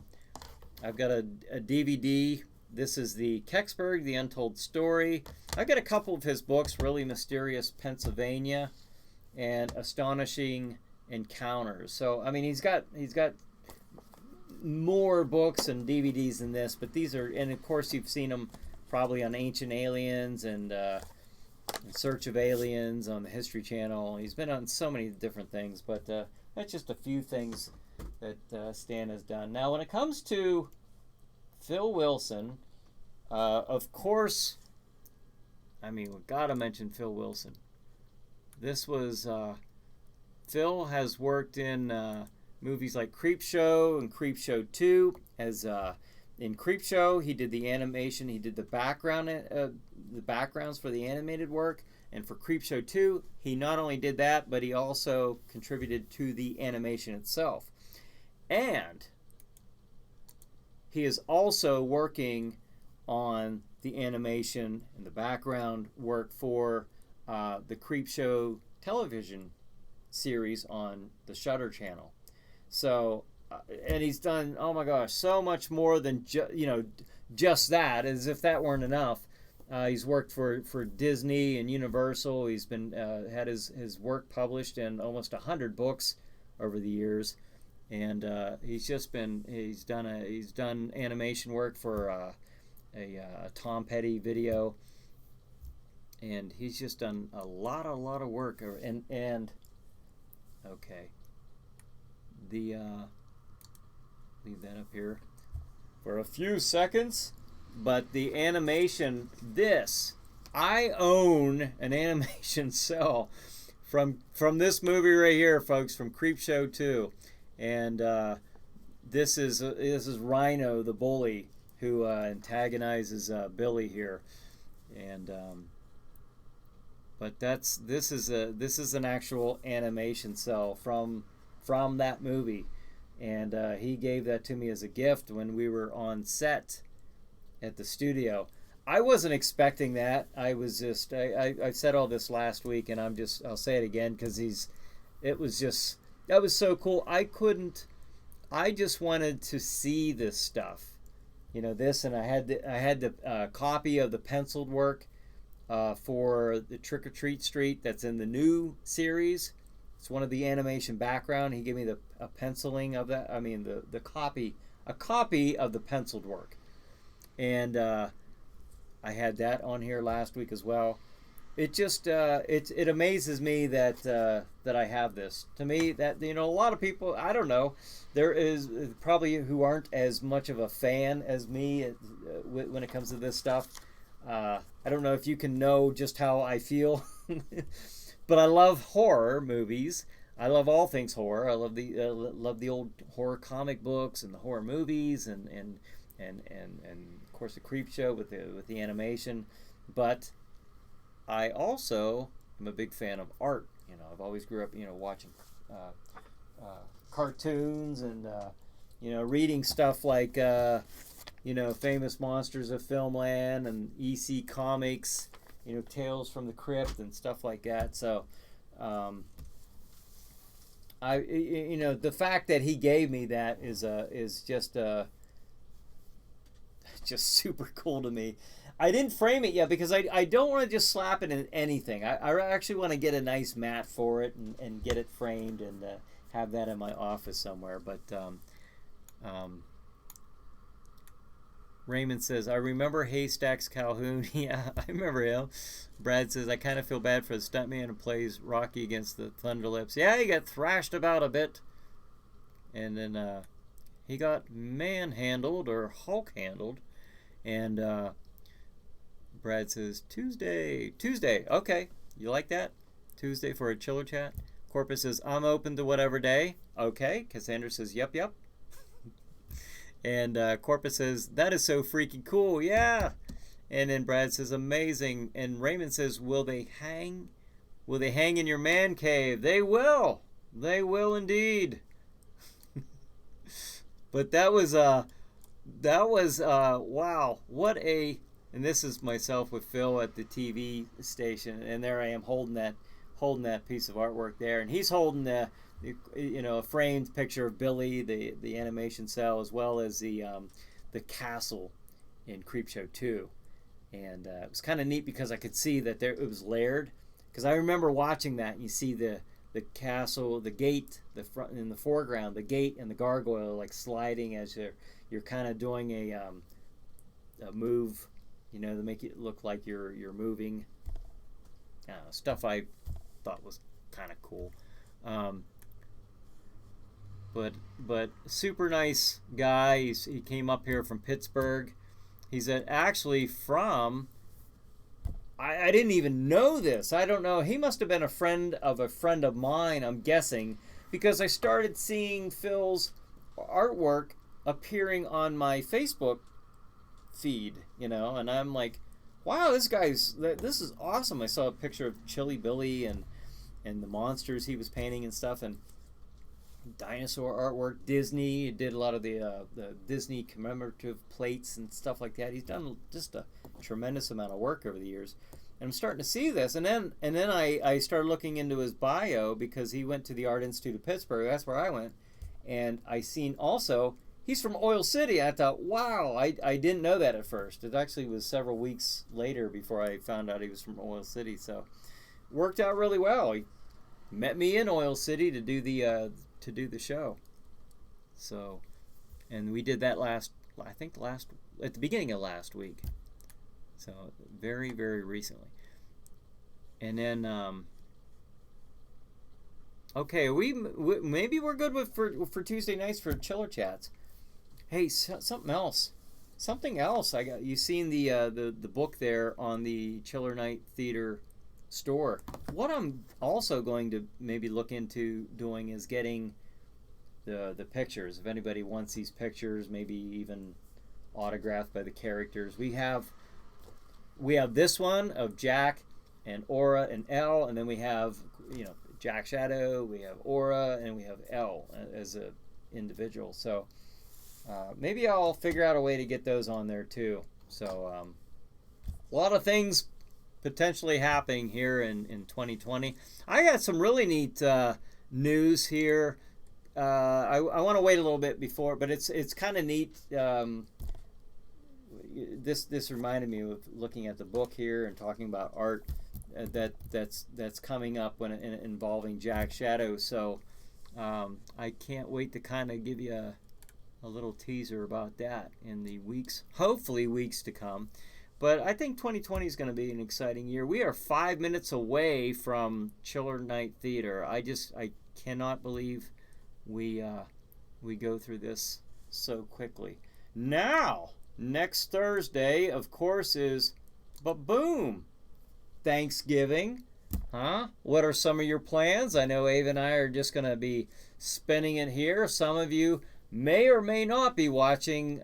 DVD. This is the Kecksburg, The Untold Story. I've got a couple of his books, Really Mysterious Pennsylvania and Astonishing Encounters. So I mean, he's got more books and DVDs than this, but these are, and of course you've seen them probably on Ancient Aliens and In Search of Aliens on the History Channel. He's been on so many different things, but that's just a few things that Stan has done. Now, when it comes to Phil Wilson, of course, I mean, we've got to mention Phil Wilson. This was, Phil has worked in movies like Creepshow and Creepshow 2. As in Creepshow, he did the animation, he did the backgrounds for the animated work, and for Creepshow 2, he not only did that, but he also contributed to the animation itself. And he is also working on the animation and the background work for the Creepshow television series on the Shudder channel. So, and he's done, oh my gosh, so much more than just that, as if that weren't enough. He's worked for Disney and Universal. He's been had his work published in almost 100 books over the years, and he's done animation work for a Tom Petty video, and he's just done a lot of work. And okay, the leave that up here for a few seconds. But the animation, I own an animation cell from this movie right here, folks, from Creepshow 2, and this is Rhino, the bully, who antagonizes Billy here, and but this is an actual animation cell from that movie, and he gave that to me as a gift when we were on set at the studio. I wasn't expecting that. I was just I said all this last week, and I'll say it again because that was so cool. I just wanted to see this stuff, this, and I had the copy of the penciled work for the Trick or Treat Street that's in the new series. It's one of the animation background. He gave me a penciling of that. I mean a copy of the penciled work. And I had that on here last week as well. It just it amazes me that I have this. To me, that a lot of people, I don't know, there is probably who aren't as much of a fan as me when it comes to this stuff. I don't know if you can know just how I feel, but I love horror movies. I love all things horror. I love the old horror comic books and the horror movies and of course the Creepshow with the animation, but I also am a big fan of art. I've always grew up watching cartoons and reading stuff like Famous Monsters of Filmland and EC Comics, Tales from the Crypt and stuff like that. So the fact that he gave me that is just super cool to me. I didn't frame it yet because I don't want to just slap it in anything. I actually want to get a nice mat for it and get it framed and have that in my office somewhere. But Raymond says, I remember Haystacks Calhoun. Yeah, I remember him. Brad says, I kind of feel bad for the stuntman who plays Rocky against the Thunderlips. Yeah, he got thrashed about a bit. And then he got manhandled or Hulk handled. And Brad says, Tuesday. Okay. You like that? Tuesday for a chiller chat. Corpus says, I'm open to whatever day. Okay. Cassandra says, yep. And Corpus says, that is so freaking cool. Yeah. And then Brad says, amazing. And Raymond says, will they hang in your man cave? They will. They will indeed. But that was wow, and this is myself with Phil at the TV station, and there I am holding that piece of artwork there, and he's holding a framed picture of Billy, the animation cell, as well as the castle in Creepshow 2, and it was kind of neat because I could see that it was layered, because I remember watching that, and you see the castle, the gate, the front in the foreground, the gate and the gargoyle like sliding as you're kind of doing a move, to make it look like you're moving. Stuff I thought was kind of cool. But super nice guy. He came up here from Pittsburgh. He's actually from. I didn't even know this. I don't know. He must have been a friend of mine, I'm guessing, because I started seeing Phil's artwork appearing on my Facebook feed, and I'm like, wow, this is awesome. I saw a picture of Chili Billy and the monsters he was painting and stuff, and dinosaur artwork. Disney, he did a lot of the Disney commemorative plates and stuff like that. He's done just a tremendous amount of work over the years, and I'm starting to see this. And then I started looking into his bio because he went to the Art Institute of Pittsburgh. That's where I went, and I seen also he's from Oil City. I thought, wow, I didn't know that at first. It actually was several weeks later before I found out he was from Oil City. So worked out really well. He met me in Oil City to do the show. So, and we did that last I think at the beginning of last week. So very, very recently. And then, okay, maybe we're good for Tuesday nights for chiller chats. Hey, something else. Something else. You seen the book there on the Chiller Night Theater store. What I'm also going to maybe look into doing is getting the pictures. If anybody wants these pictures, maybe even autographed by the characters. We have this one of Jack and Aura and Elle, and then we have Jack Shadow, we have Aura, and we have Elle as a individual. So maybe I'll figure out a way to get those on there too. So a lot of things potentially happening here in 2020. I got some really neat news here. I want to wait a little bit before, but it's kind of neat. This reminded me of looking at the book here and talking about art that's coming up when involving Jack Shadow. So I can't wait to kind of give you a little teaser about that in the hopefully weeks to come. But I think 2020 is going to be an exciting year. We are 5 minutes away from Chiller Night Theater. I cannot believe we go through this so quickly. Now, next Thursday, of course, is boom, Thanksgiving. Huh? What are some of your plans? I know Ava and I are just going to be spending it here. Some of you may or may not be watching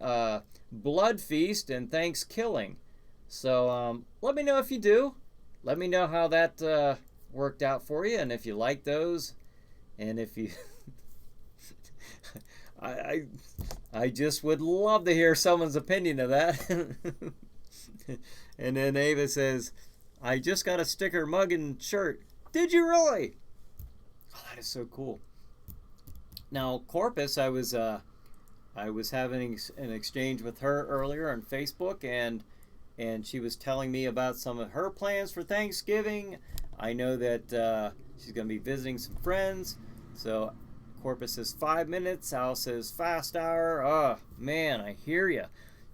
Blood Feast and Thanksgiving. So let me know if you do. Let me know how that worked out for you, and if you like those, and if you I just would love to hear someone's opinion of that. And then Ava says, I just got a sticker mug and shirt. Did you really? Oh, that is so cool. Now, Corpus, I was having an exchange with her earlier on Facebook, and she was telling me about some of her plans for Thanksgiving. I know that she's going to be visiting some friends. So Corpus says 5 minutes. Al says fast hour. Oh, man, I hear you.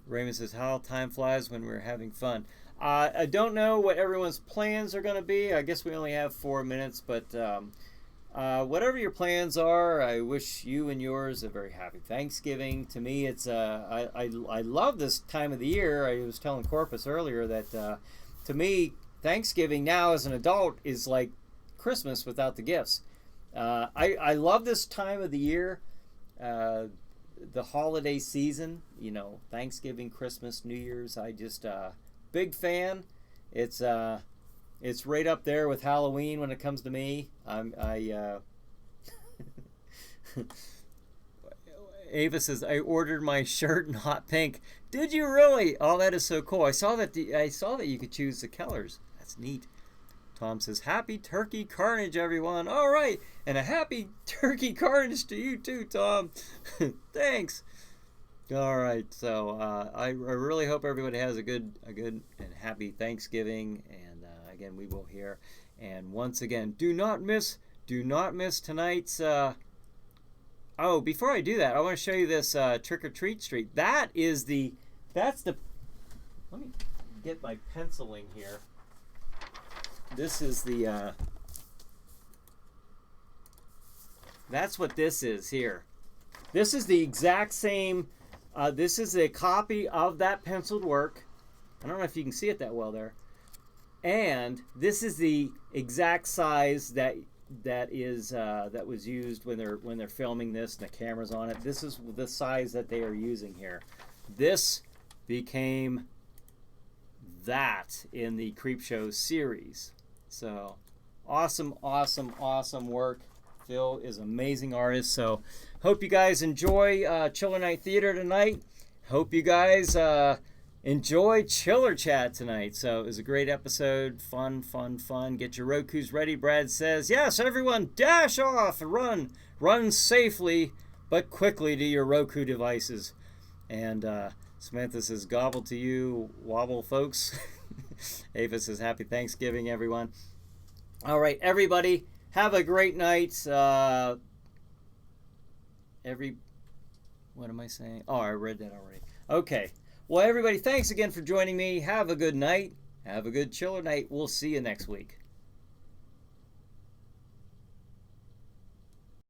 Raymond says how time flies when we're having fun. I don't know what everyone's plans are going to be. I guess we only have 4 minutes, but whatever your plans are, I wish you and yours a very happy Thanksgiving. To me, it's I love this time of the year. I was telling Corpus earlier that to me, Thanksgiving now as an adult is like Christmas without the gifts. I love this time of the year, the holiday season. Thanksgiving, Christmas, New Year's. I just big fan. It's right up there with Halloween when it comes to me. Ava says I ordered my shirt in hot pink. Did you really? Oh, that is so cool. I saw that you could choose the colors. That's neat. Tom says happy turkey carnage, everyone. All right, and a happy turkey carnage to you too, Tom. Thanks. All right, so I really hope everybody has a good and happy Thanksgiving, and again we will hear. And once again, do not miss tonight's. Before I do that, I want to show you this Trick or Treat Street. That's the. Let me get my penciling here. This is the. That's what this is here. This is the exact same. This is a copy of that penciled work. I don't know if you can see it that well there. And this is the exact size that was used when they're filming this and the camera's on it. This is the size that they are using here. This became that in the Creepshow series. So awesome work. Phil is an amazing artist. So hope you guys enjoy Chiller Night Theater tonight. Hope you guys enjoy Chiller Chat tonight. So it was a great episode. Fun. Get your Rokus ready, Brad says. Yes, everyone dash off and run safely but quickly to your Roku devices. And Samantha says gobble to you, wobble folks. Ava says happy Thanksgiving, everyone. All right, everybody, have a great night. What am I saying? Oh, I read that already. Okay. Well, everybody, thanks again for joining me. Have a good night. Have a good chiller night. We'll see you next week.